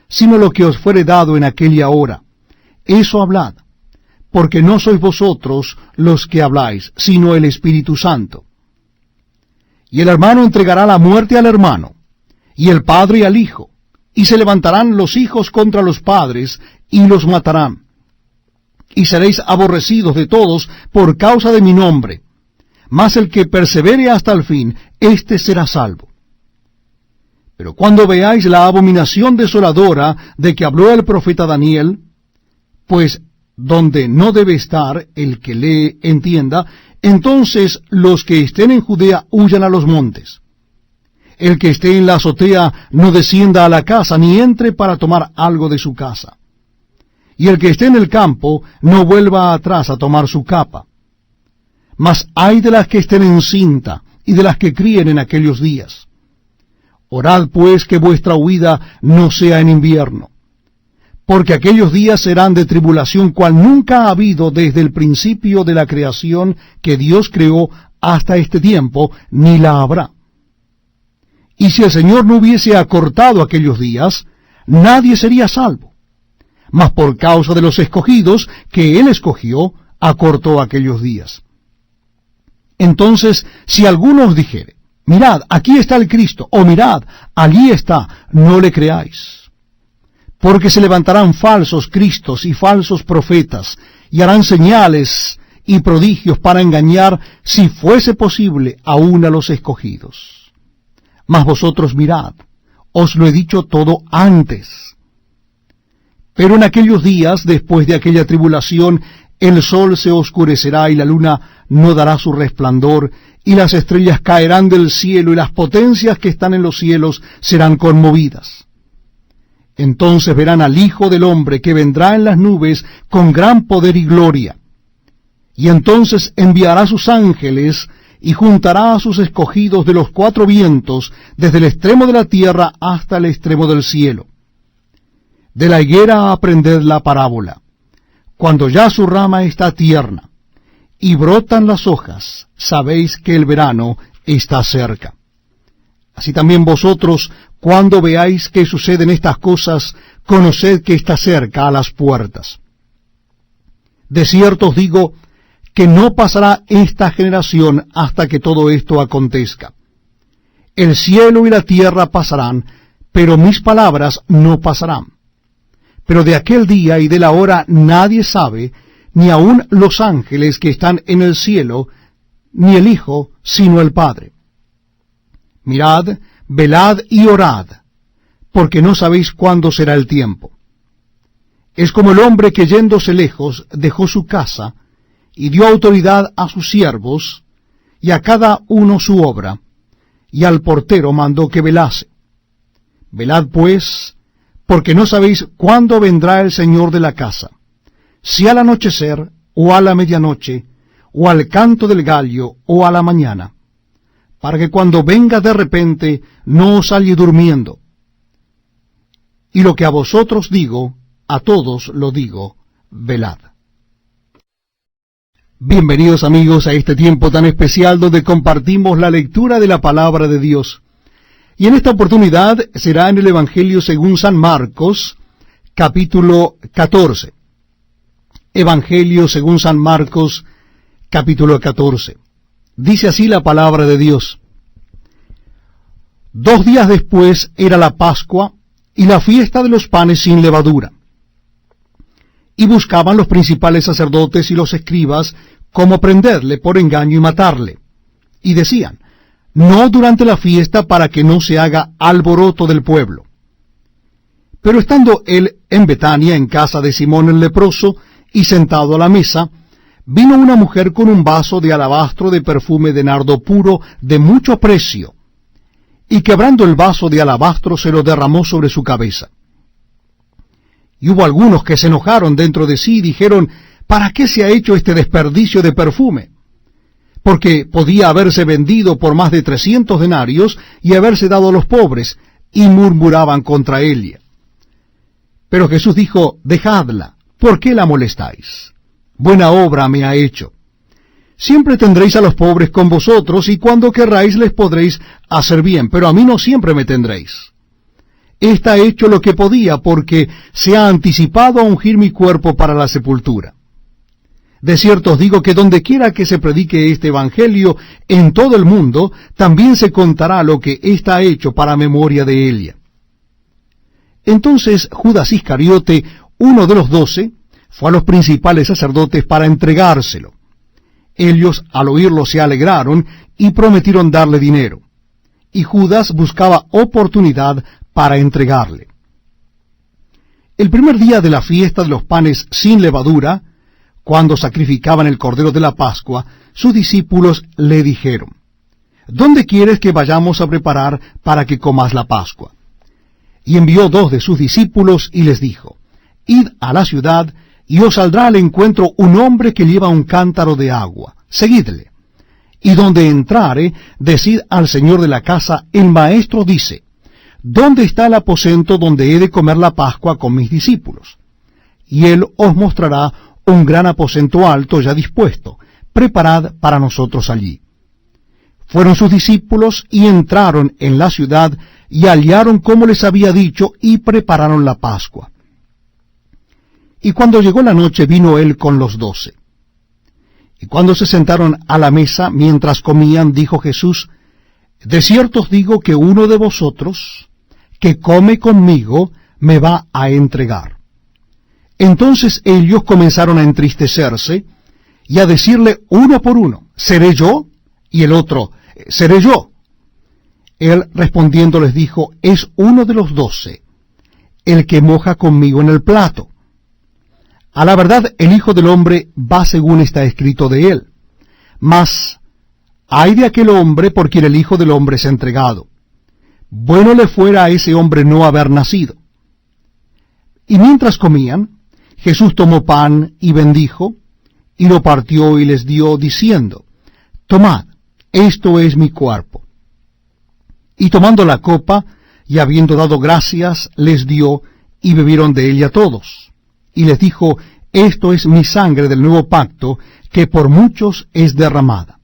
sino lo que os fuere dado en aquella hora. Eso hablad, porque no sois vosotros los que habláis, sino el Espíritu Santo. Y el hermano entregará la muerte al hermano, y el padre al hijo, y se levantarán los hijos contra los padres, y los matarán. Y seréis aborrecidos de todos por causa de mi nombre, mas el que persevere hasta el fin, éste será salvo. Pero cuando veáis la abominación desoladora de que habló el profeta Daniel, pues donde no debe estar el que lee entienda, entonces los que estén en Judea huyan a los montes. El que esté en la azotea no descienda a la casa, ni entre para tomar algo de su casa. Y el que esté en el campo no vuelva atrás a tomar su capa. Mas ay de las que estén encinta, y de las que críen en aquellos días. Orad pues que vuestra huida no sea en invierno, porque aquellos días serán de tribulación cual nunca ha habido desde el principio de la creación que Dios creó hasta este tiempo, ni la habrá. Y si el Señor no hubiese acortado aquellos días, nadie sería salvo. Mas por causa de los escogidos que Él escogió, acortó aquellos días. Entonces, si alguno os dijere, mirad, aquí está el Cristo, o mirad, allí está, no le creáis. Porque se levantarán falsos cristos y falsos profetas, y harán señales y prodigios para engañar, si fuese posible, aún a los escogidos. Mas vosotros mirad, os lo he dicho todo antes. Pero en aquellos días, después de aquella tribulación, el sol se oscurecerá y la luna no dará su resplandor, y las estrellas caerán del cielo, y las potencias que están en los cielos serán conmovidas. Entonces verán al Hijo del Hombre que vendrá en las nubes con gran poder y gloria. Y entonces enviará sus ángeles, y juntará a sus escogidos de los cuatro vientos, desde el extremo de la tierra hasta el extremo del cielo. De la higuera aprended la parábola. Cuando ya su rama está tierna, y brotan las hojas, sabéis que el verano está cerca. Así también vosotros, cuando veáis que suceden estas cosas, conoced que está cerca a las puertas. De cierto os digo, que no pasará esta generación hasta que todo esto acontezca. El cielo y la tierra pasarán, pero mis palabras no pasarán. Pero de aquel día y de la hora nadie sabe, ni aun los ángeles que están en el cielo, ni el Hijo, sino el Padre. Mirad, velad y orad, porque no sabéis cuándo será el tiempo. Es como el hombre que yéndose lejos dejó su casa, y dio autoridad a sus siervos, y a cada uno su obra, y al portero mandó que velase. Velad pues, porque no sabéis cuándo vendrá el Señor de la casa, si al anochecer, o a la medianoche, o al canto del gallo, o a la mañana, para que cuando venga de repente no os halle durmiendo. Y lo que a vosotros digo, a todos lo digo, velad. Bienvenidos amigos a este tiempo tan especial donde compartimos la lectura de la palabra de Dios. Y en esta oportunidad será en el Evangelio según San Marcos, capítulo 14. Evangelio según San Marcos, capítulo 14. Dice así la palabra de Dios. 2 días después era la Pascua y la fiesta de los panes sin levadura. Y buscaban los principales sacerdotes y los escribas cómo prenderle por engaño y matarle. Y decían, no durante la fiesta para que no se haga alboroto del pueblo. Pero estando él en Betania, en casa de Simón el leproso, y sentado a la mesa, vino una mujer con un vaso de alabastro de perfume de nardo puro de mucho precio, y quebrando el vaso de alabastro se lo derramó sobre su cabeza. Y hubo algunos que se enojaron dentro de sí y dijeron, ¿para qué se ha hecho este desperdicio de perfume? Porque podía haberse vendido por más de 300 denarios y haberse dado a los pobres, y murmuraban contra ella. Pero Jesús dijo, dejadla, ¿por qué la molestáis? Buena obra me ha hecho. Siempre tendréis a los pobres con vosotros, y cuando querráis les podréis hacer bien, pero a mí no siempre me tendréis. Éste ha hecho lo que podía, porque se ha anticipado a ungir mi cuerpo para la sepultura. De cierto os digo que donde quiera que se predique este evangelio en todo el mundo, también se contará lo que éste ha hecho para memoria de Elia. Entonces Judas Iscariote, uno de los 12, fue a los principales sacerdotes para entregárselo. Ellos, al oírlo, se alegraron y prometieron darle dinero. Y Judas buscaba oportunidad para entregarle. El primer día de la fiesta de los panes sin levadura, cuando sacrificaban el cordero de la Pascua, sus discípulos le dijeron: ¿Dónde quieres que vayamos a preparar para que comas la Pascua? Y envió 2 de sus discípulos y les dijo: Id a la ciudad, y os saldrá al encuentro un hombre que lleva un cántaro de agua. Seguidle. Y donde entrare, decid al señor de la casa: el maestro dice: ¿Dónde está el aposento donde he de comer la Pascua con mis discípulos? Y él os mostrará un gran aposento alto ya dispuesto. Preparad para nosotros allí. Fueron sus discípulos y entraron en la ciudad y hallaron como les había dicho y prepararon la Pascua. Y cuando llegó la noche vino él con los 12. Y cuando se sentaron a la mesa mientras comían, dijo Jesús: De cierto os digo que uno de vosotros que come conmigo me va a entregar. Entonces ellos comenzaron a entristecerse y a decirle uno por uno: ¿Seré yo? Y el otro: ¿Seré yo? Él respondiendo les dijo: Es uno de los 12, el que moja conmigo en el plato. A la verdad, el Hijo del Hombre va según está escrito de él. Mas ay de aquel hombre por quien el Hijo del Hombre es entregado. Bueno le fuera a ese hombre no haber nacido. Y mientras comían, Jesús tomó pan y bendijo, y lo partió y les dio, diciendo: Tomad, esto es mi cuerpo. Y tomando la copa, y habiendo dado gracias, les dio, y bebieron de ella todos. Y les dijo: Esto es mi sangre del nuevo pacto, que por muchos es derramada.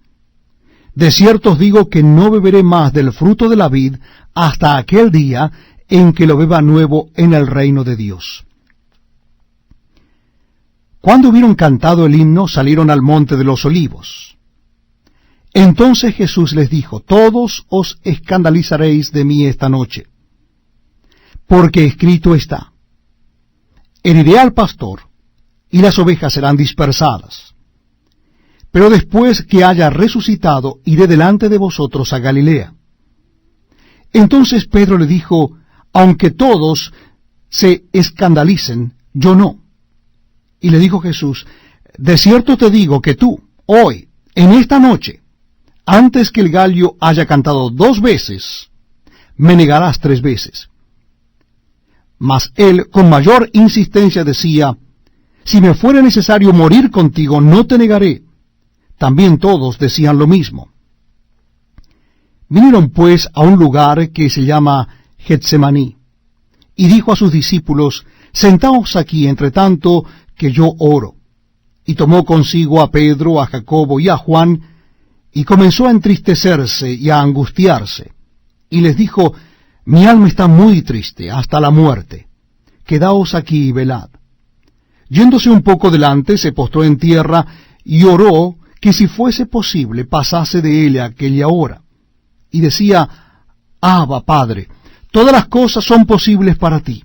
De cierto os digo que no beberé más del fruto de la vid hasta aquel día en que lo beba nuevo en el reino de Dios. Cuando hubieron cantado el himno, salieron al monte de los olivos. Entonces Jesús les dijo: Todos os escandalizaréis de mí esta noche, porque escrito está: Heriré al pastor, y las ovejas serán dispersadas. Pero después que haya resucitado, iré delante de vosotros a Galilea. Entonces Pedro le dijo: Aunque todos se escandalicen, yo no. Y le dijo Jesús: De cierto te digo que tú, hoy, en esta noche, antes que el gallo haya cantado 2 veces, me negarás 3 veces. Mas él con mayor insistencia decía: Si me fuera necesario morir contigo, no te negaré. También todos decían lo mismo. Vinieron pues a un lugar que se llama Getsemaní, y dijo a sus discípulos: Sentaos aquí entre tanto que yo oro. Y tomó consigo a Pedro, a Jacobo y a Juan, y comenzó a entristecerse y a angustiarse. Y les dijo: Mi alma está muy triste, hasta la muerte. Quedaos aquí y velad. Yéndose un poco delante, se postró en tierra y oró que si fuese posible pasase de él aquella hora. Y decía: Abba, Padre, todas las cosas son posibles para ti.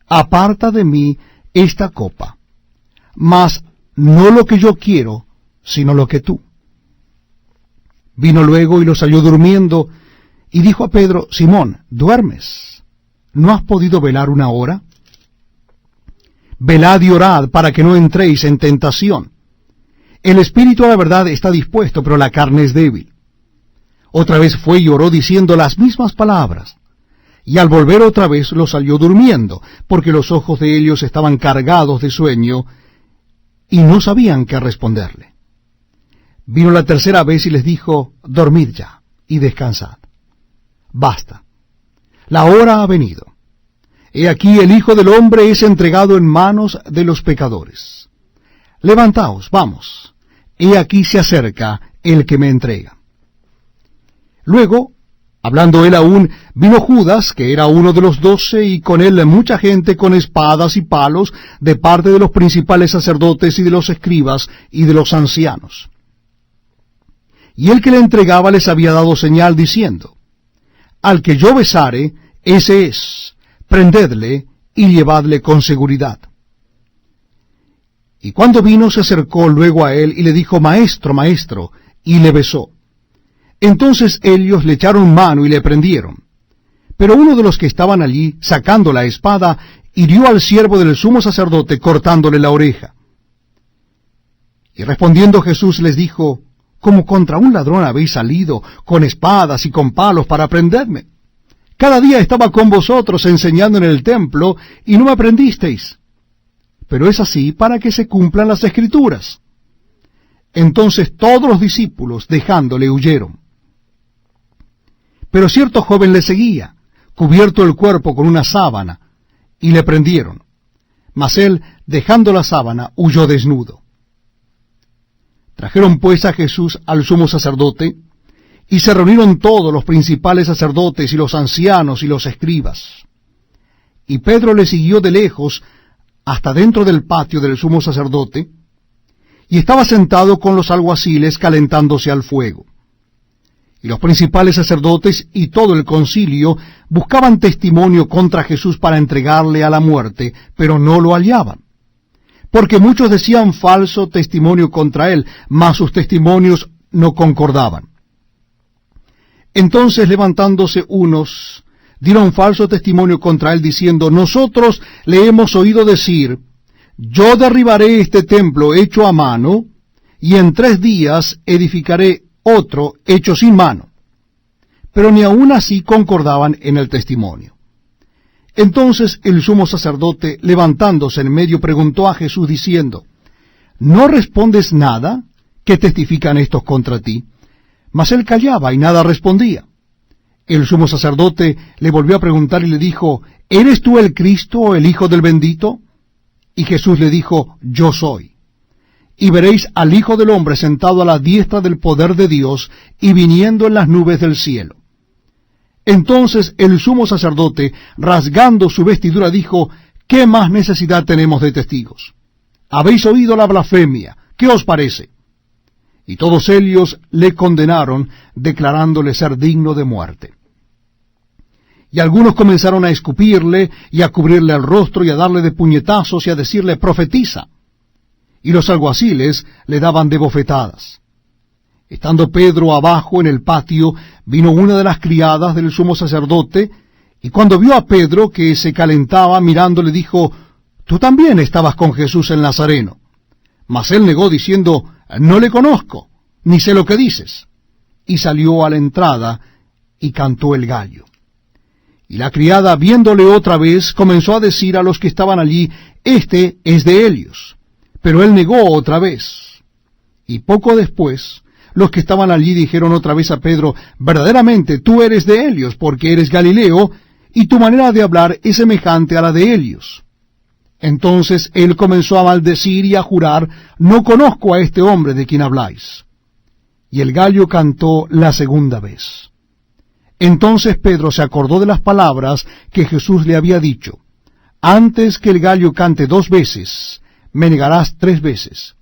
Aparta de mí esta copa. Mas no lo que yo quiero, sino lo que tú. Vino luego y los halló durmiendo, y dijo a Pedro: Simón, ¿duermes? ¿No has podido velar 1 hora? Velad y orad para que no entréis en tentación. El espíritu a la verdad está dispuesto, pero la carne es débil. Otra vez fue y oró diciendo las mismas palabras. Y al volver otra vez los halló durmiendo, porque los ojos de ellos estaban cargados de sueño, y no sabían qué responderle. Vino la tercera vez y les dijo: Dormid ya, y descansad. Basta, la hora ha venido. He aquí el Hijo del Hombre es entregado en manos de los pecadores. Levantaos, vamos, he aquí se acerca el que me entrega. Luego, hablando él aún, vino Judas, que era uno de los 12, y con él mucha gente con espadas y palos, de parte de los principales sacerdotes y de los escribas y de los ancianos. Y el que le entregaba les había dado señal, diciendo: al que yo besare, ese es, prendedle y llevadle con seguridad. Y cuando vino, se acercó luego a él y le dijo: Maestro, maestro, y le besó. Entonces ellos le echaron mano y le prendieron. Pero uno de los que estaban allí, sacando la espada, hirió al siervo del sumo sacerdote, cortándole la oreja. Y respondiendo Jesús les dijo: como contra un ladrón habéis salido, con espadas y con palos para prenderme. Cada día estaba con vosotros enseñando en el templo, y no me prendisteis. Pero es así para que se cumplan las Escrituras. Entonces todos los discípulos, dejándole, huyeron. Pero cierto joven le seguía, cubierto el cuerpo con una sábana, y le prendieron. Mas él, dejando la sábana, huyó desnudo. Trajeron pues a Jesús al sumo sacerdote, y se reunieron todos los principales sacerdotes y los ancianos y los escribas. Y Pedro le siguió de lejos hasta dentro del patio del sumo sacerdote, y estaba sentado con los alguaciles calentándose al fuego. Y los principales sacerdotes y todo el concilio buscaban testimonio contra Jesús para entregarle a la muerte, pero no lo hallaban. Porque muchos decían falso testimonio contra él, mas sus testimonios no concordaban. Entonces, levantándose unos, dieron falso testimonio contra él, diciendo: nosotros le hemos oído decir: yo derribaré este templo hecho a mano, y en 3 días edificaré otro hecho sin mano. Pero ni aun así concordaban en el testimonio. Entonces el sumo sacerdote, levantándose en medio, preguntó a Jesús, diciendo: ¿no respondes nada? ¿Qué testifican estos contra ti? Mas él callaba y nada respondía. El sumo sacerdote le volvió a preguntar y le dijo: ¿eres tú el Cristo, el Hijo del bendito? Y Jesús le dijo: yo soy. Y veréis al Hijo del hombre sentado a la diestra del poder de Dios, y viniendo en las nubes del cielo. Entonces el sumo sacerdote, rasgando su vestidura, dijo: ¿qué más necesidad tenemos de testigos? Habéis oído la blasfemia, ¿qué os parece? Y todos ellos le condenaron, declarándole ser digno de muerte. Y algunos comenzaron a escupirle, y a cubrirle el rostro, y a darle de puñetazos, y a decirle: profetiza. Y los alguaciles le daban de bofetadas. Estando Pedro abajo en el patio, vino una de las criadas del sumo sacerdote, y cuando vio a Pedro que se calentaba mirando, le dijo: tú también estabas con Jesús el Nazareno. Mas él negó, diciendo: no le conozco, ni sé lo que dices. Y salió a la entrada, y cantó el gallo. Y la criada, viéndole otra vez, comenzó a decir a los que estaban allí: este es de ellos. Pero él negó otra vez. Y poco después, los que estaban allí dijeron otra vez a Pedro: verdaderamente tú eres de ellos, porque eres Galileo, y tu manera de hablar es semejante a la de ellos. Entonces él comenzó a maldecir y a jurar: no conozco a este hombre de quien habláis. Y el gallo cantó la segunda vez. Entonces Pedro se acordó de las palabras que Jesús le había dicho: antes que el gallo cante 2 veces, me negarás 3 veces.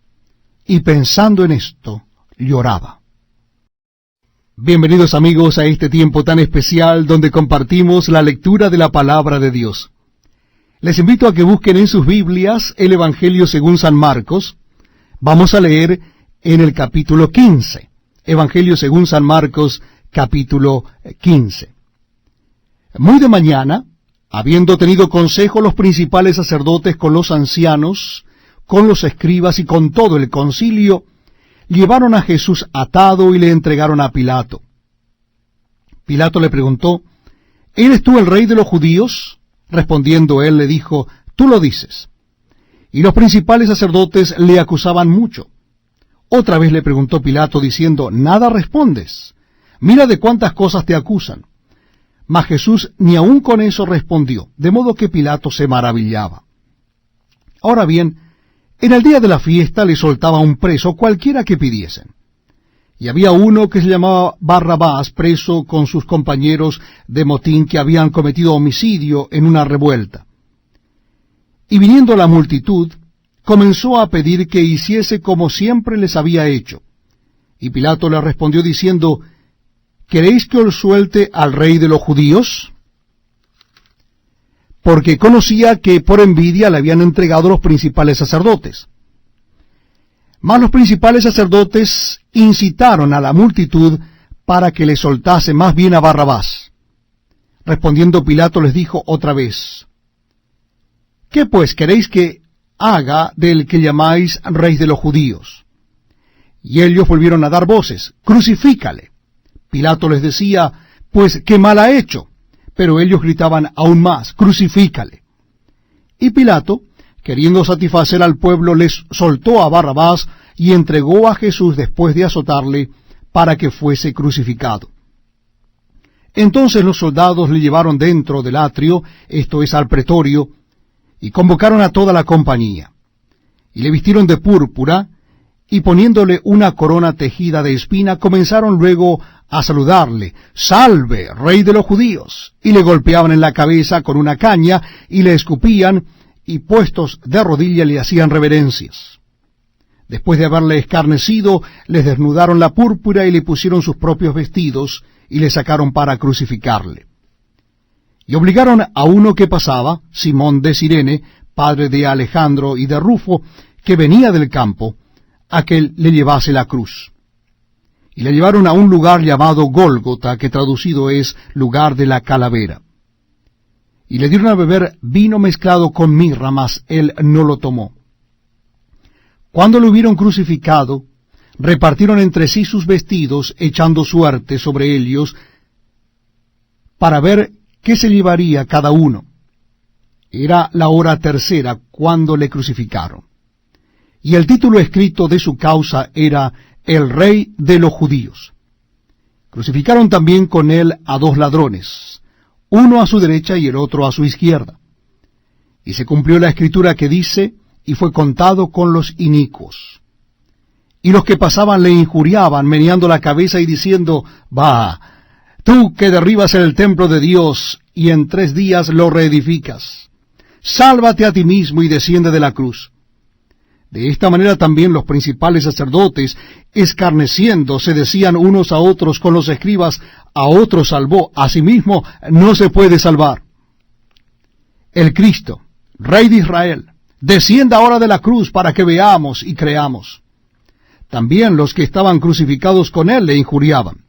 Y pensando en esto, lloraba. Bienvenidos amigos a este tiempo tan especial donde compartimos la lectura de la palabra de Dios. Les invito a que busquen en sus Biblias el Evangelio según San Marcos. Vamos a leer en el capítulo 15. Evangelio según San Marcos, capítulo 15. Muy de mañana, habiendo tenido consejo los principales sacerdotes con los ancianos, con los escribas y con todo el concilio, llevaron a Jesús atado y le entregaron a Pilato. Pilato le preguntó: ¿eres tú el rey de los judíos? Respondiendo él le dijo: tú lo dices. Y los principales sacerdotes le acusaban mucho. Otra vez le preguntó Pilato diciendo: ¿nada respondes? Mira de cuántas cosas te acusan. Mas Jesús ni aun con eso respondió, de modo que Pilato se maravillaba. Ahora bien, En el día de la fiesta le soltaba un preso cualquiera que pidiesen. Y había uno que se llamaba Barrabás, preso con sus compañeros de motín que habían cometido homicidio en una revuelta. Y viniendo la multitud, comenzó a pedir que hiciese como siempre les había hecho. Y Pilato le respondió diciendo, ¿queréis que os suelte al rey de los judíos? Porque conocía que por envidia le habían entregado los principales sacerdotes. Mas los principales sacerdotes incitaron a la multitud para que le soltase más bien a Barrabás. Respondiendo Pilato les dijo otra vez, ¿qué pues queréis que haga del que llamáis rey de los judíos? Y ellos volvieron a dar voces, crucifícale. Pilato les decía, pues qué mal ha hecho. Pero ellos gritaban aún más, crucifícale. Y Pilato, queriendo satisfacer al pueblo, les soltó a Barrabás y entregó a Jesús después de azotarle para que fuese crucificado. Entonces los soldados le llevaron dentro del atrio, esto es al pretorio, y convocaron a toda la compañía. Y le vistieron de púrpura, y poniéndole una corona tejida de espina, comenzaron luego a saludarle, «Salve, rey de los judíos», y le golpeaban en la cabeza con una caña, y le escupían, y puestos de rodilla le hacían reverencias. Después de haberle escarnecido, les desnudaron la púrpura y le pusieron sus propios vestidos, y le sacaron para crucificarle. Y obligaron a uno que pasaba, Simón de Cirene, padre de Alejandro y de Rufo, que venía del campo, a que le llevase la cruz. Y le llevaron a un lugar llamado Gólgota, que traducido es lugar de la calavera. Y le dieron a beber vino mezclado con mirra, mas él no lo tomó. Cuando lo hubieron crucificado, repartieron entre sí sus vestidos, echando suerte sobre ellos, para ver qué se llevaría cada uno. Era la hora tercera cuando le crucificaron. Y el título escrito de su causa era el rey de los judíos. Crucificaron también con él a dos ladrones, uno a su derecha y el otro a su izquierda. Y se cumplió la escritura que dice, y fue contado con los inicuos. Y los que pasaban le injuriaban, meneando la cabeza y diciendo, «Va, tú que derribas el templo de Dios, y en 3 días lo reedificas. Sálvate a ti mismo y desciende de la cruz». De esta manera también los principales sacerdotes, escarneciendo, se decían unos a otros con los escribas, «A otro salvó, a sí mismo no se puede salvar». El Cristo, Rey de Israel, descienda ahora de la cruz para que veamos y creamos. También los que estaban crucificados con él le injuriaban.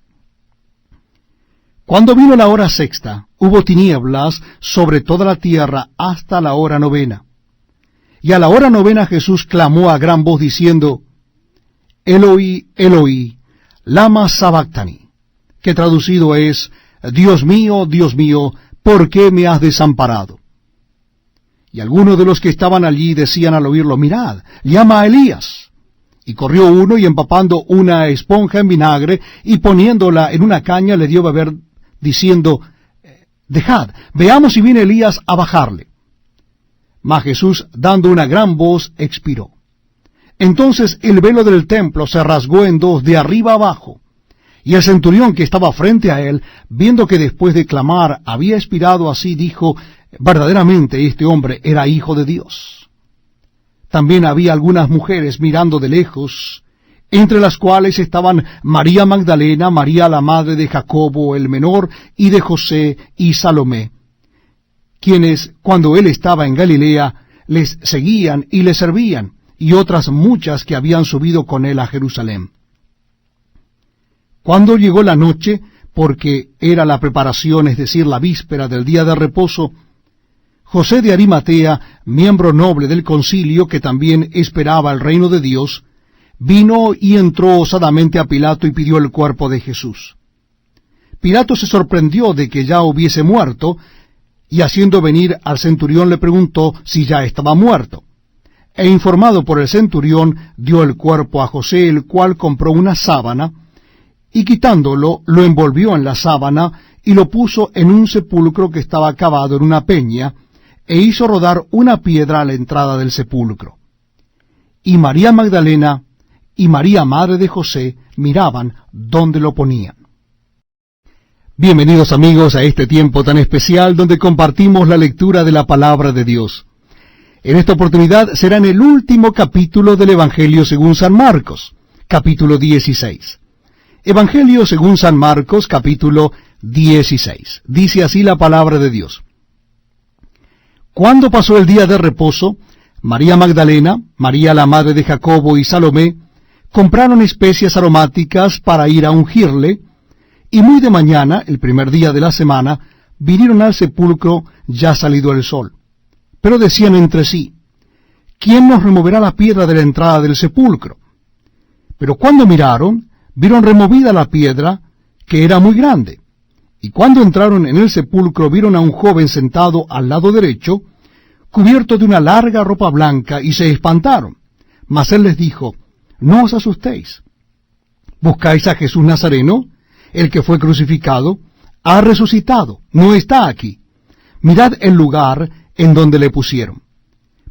Cuando vino la hora sexta, hubo tinieblas sobre toda la tierra hasta la hora 9. Y a la hora 9 Jesús clamó a gran voz diciendo, «Eloi, Eloi, lama sabactani», que traducido es, Dios mío, ¿por qué me has desamparado?» Y algunos de los que estaban allí decían al oírlo, «Mirad, llama a Elías». Y corrió uno y empapando una esponja en vinagre y poniéndola en una caña le dio a beber, diciendo, «Dejad, veamos si viene Elías a bajarle». Mas Jesús, dando una gran voz, expiró. Entonces el velo del templo se rasgó en dos, de arriba abajo. Y el centurión que estaba frente a él, viendo que después de clamar había expirado así, dijo, verdaderamente este hombre era hijo de Dios. También había algunas mujeres mirando de lejos, entre las cuales estaban María Magdalena, María la madre de Jacobo el menor, y de José y Salomé, quienes, cuando él estaba en Galilea, les seguían y le servían, y otras muchas que habían subido con él a Jerusalén. Cuando llegó la noche, porque era la preparación, es decir, la víspera del día de reposo, José de Arimatea, miembro noble del concilio, que también esperaba el reino de Dios, vino y entró osadamente a Pilato y pidió el cuerpo de Jesús. Pilato se sorprendió de que ya hubiese muerto, y haciendo venir al centurión le preguntó si ya estaba muerto. E informado por el centurión, dio el cuerpo a José, el cual compró una sábana, y quitándolo, lo envolvió en la sábana, y lo puso en un sepulcro que estaba cavado en una peña, e hizo rodar una piedra a la entrada del sepulcro. y María Magdalena y María, madre de José, miraban dónde lo ponían. Bienvenidos amigos a este tiempo tan especial donde compartimos la lectura de la palabra de Dios. En esta oportunidad será en el último capítulo del Evangelio según San Marcos, capítulo 16. Evangelio según San Marcos, capítulo 16. Dice así la palabra de Dios. Cuando pasó el día de reposo, María Magdalena, María la madre de Jacobo y Salomé compraron especias aromáticas para ir a ungirle, y muy de mañana, el primer día de la semana, vinieron al sepulcro ya salido el sol. Pero decían entre sí, ¿quién nos removerá la piedra de la entrada del sepulcro? Pero cuando miraron, vieron removida la piedra, que era muy grande. Y cuando entraron en el sepulcro, vieron a un joven sentado al lado derecho, cubierto de una larga ropa blanca, y se espantaron. Mas él les dijo, no os asustéis. ¿Buscáis a Jesús Nazareno, el que fue crucificado? Ha resucitado, no está aquí. Mirad el lugar en donde le pusieron.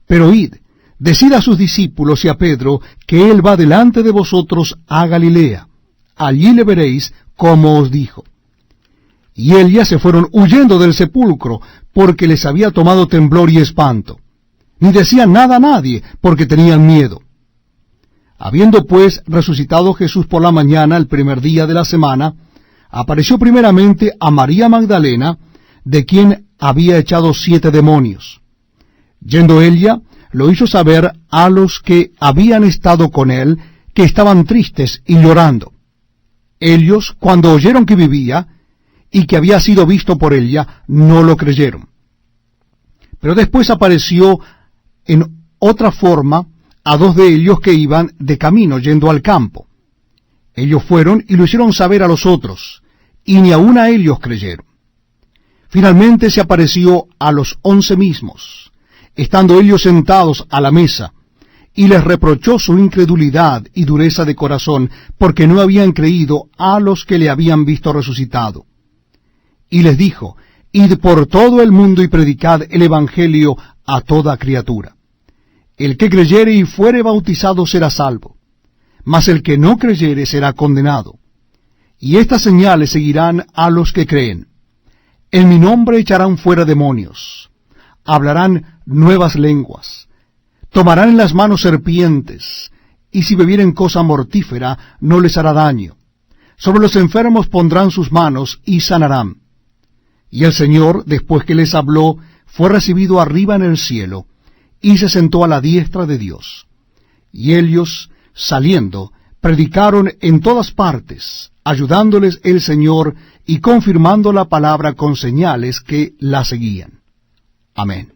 Pero id, decid a sus discípulos y a Pedro que él va delante de vosotros a Galilea. Allí le veréis como os dijo. Y ellas se fueron huyendo del sepulcro, porque les había tomado temblor y espanto. Ni decían nada a nadie, porque tenían miedo. Habiendo pues resucitado Jesús por la mañana, el primer día de la semana, apareció primeramente a María Magdalena, de quien había echado 7 demonios. Yendo ella, lo hizo saber a los que habían estado con él, que estaban tristes y llorando. Ellos, cuando oyeron que vivía, y que había sido visto por ella, no lo creyeron. Pero después apareció en otra forma a 2 de ellos que iban de camino yendo al campo. Ellos fueron y lo hicieron saber a los otros, y ni aun a ellos creyeron. Finalmente se apareció a los 11 mismos, estando ellos sentados a la mesa, y les reprochó su incredulidad y dureza de corazón, porque no habían creído a los que le habían visto resucitado. Y les dijo, id por todo el mundo y predicad el Evangelio a toda criatura. El que creyere y fuere bautizado será salvo, mas el que no creyere será condenado. Y estas señales seguirán a los que creen. En mi nombre echarán fuera demonios, hablarán nuevas lenguas, tomarán en las manos serpientes, y si bebieren cosa mortífera no les hará daño. Sobre los enfermos pondrán sus manos y sanarán. Y el Señor, después que les habló, fue recibido arriba en el cielo, y se sentó a la diestra de Dios. Y ellos, saliendo, predicaron en todas partes, ayudándoles el Señor y confirmando la palabra con señales que la seguían. Amén.